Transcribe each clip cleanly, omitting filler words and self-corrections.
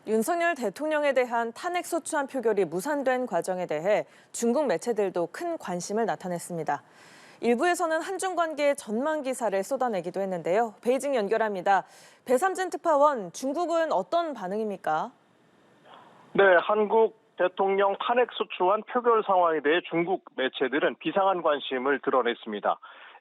윤석열 대통령에 대한 탄핵소추안 표결이 무산된 과정에 대해 중국 매체들도 큰 관심을 나타냈습니다. 일부에서는 한중 관계의 전망 기사를 쏟아내기도 했는데요. 베이징 연결합니다. 배삼진 특파원, 중국은 어떤 반응입니까? 네, 한국 대통령 탄핵소추안 표결 상황에 대해 중국 매체들은 비상한 관심을 드러냈습니다.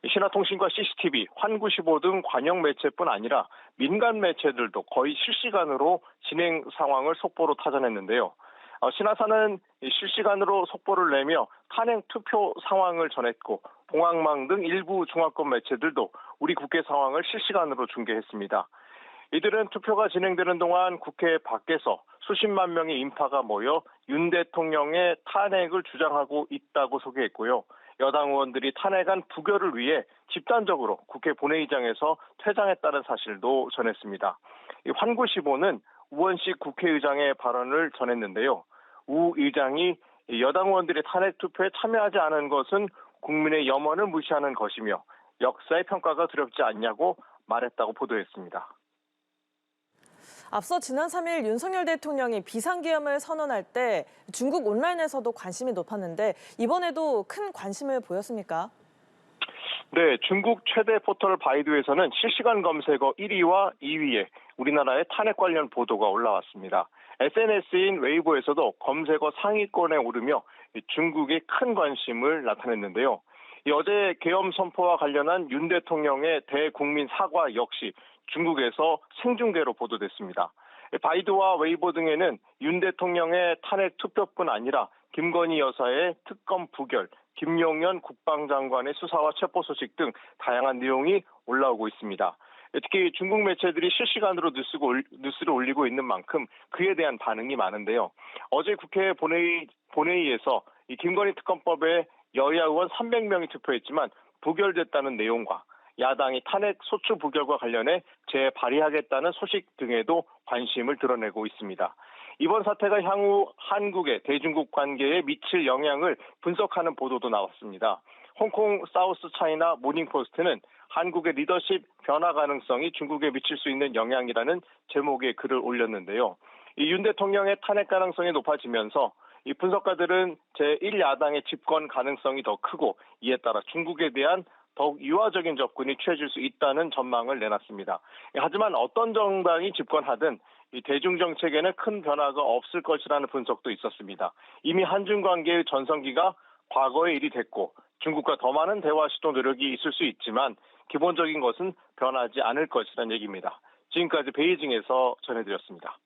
신화통신과 CCTV, 환구15 등 관영 매체뿐 아니라 민간 매체들도 거의 실시간으로 진행 상황을 속보로 타전했는데요. 신화사는 실시간으로 속보를 내며 탄핵 투표 상황을 전했고 공항망 등 일부 중화권 매체들도 우리 국회 상황을 실시간으로 중계했습니다. 이들은 투표가 진행되는 동안 국회 밖에서 수십만 명의 인파가 모여 윤 대통령의 탄핵을 주장하고 있다고 소개했고요. 여당 의원들이 탄핵안 부결을 위해 집단적으로 국회 본회의장에서 퇴장했다는 사실도 전했습니다. 환구15는 우원식 국회의장의 발언을 전했는데요. 우 의장이 여당 의원들이 탄핵 투표에 참여하지 않은 것은 국민의 염원을 무시하는 것이며 역사의 평가가 두렵지 않냐고 말했다고 보도했습니다. 앞서 지난 3일 윤석열 대통령이 비상계엄을 선언할 때 중국 온라인에서도 관심이 높았는데 이번에도 큰 관심을 보였습니까? 네, 중국 최대 포털 바이두에서는 실시간 검색어 1위와 2위에 우리나라의 탄핵 관련 보도가 올라왔습니다. SNS인 웨이보에서도 검색어 상위권에 오르며 중국에 큰 관심을 나타냈는데요. 어제 계엄 선포와 관련한 윤 대통령의 대국민 사과 역시 중국에서 생중계로 보도됐습니다. 바이두와 웨이보 등에는 윤 대통령의 탄핵 투표뿐 아니라 김건희 여사의 특검 부결, 김용현 국방장관의 수사와 체포 소식 등 다양한 내용이 올라오고 있습니다. 특히 중국 매체들이 실시간으로 뉴스를 올리고 있는 만큼 그에 대한 반응이 많은데요. 어제 국회 본회의에서 이 김건희 특검법에 여야 의원 300명이 투표했지만 부결됐다는 내용과 야당이 탄핵 소추 부결과 관련해 재발의하겠다는 소식 등에도 관심을 드러내고 있습니다. 이번 사태가 향후 한국의 대중국 관계에 미칠 영향을 분석하는 보도도 나왔습니다. 홍콩 사우스 차이나 모닝포스트는 한국의 리더십 변화 가능성이 중국에 미칠 수 있는 영향이라는 제목의 글을 올렸는데요. 이 윤 대통령의 탄핵 가능성이 높아지면서 이 분석가들은 제1야당의 집권 가능성이 더 크고 이에 따라 중국에 대한 더욱 유화적인 접근이 취해질 수 있다는 전망을 내놨습니다. 하지만 어떤 정당이 집권하든 이 대중 정책에는 큰 변화가 없을 것이라는 분석도 있었습니다. 이미 한중 관계의 전성기가 과거의 일이 됐고 중국과 더 많은 대화 시도 노력이 있을 수 있지만 기본적인 것은 변하지 않을 것이라는 얘기입니다. 지금까지 베이징에서 전해드렸습니다.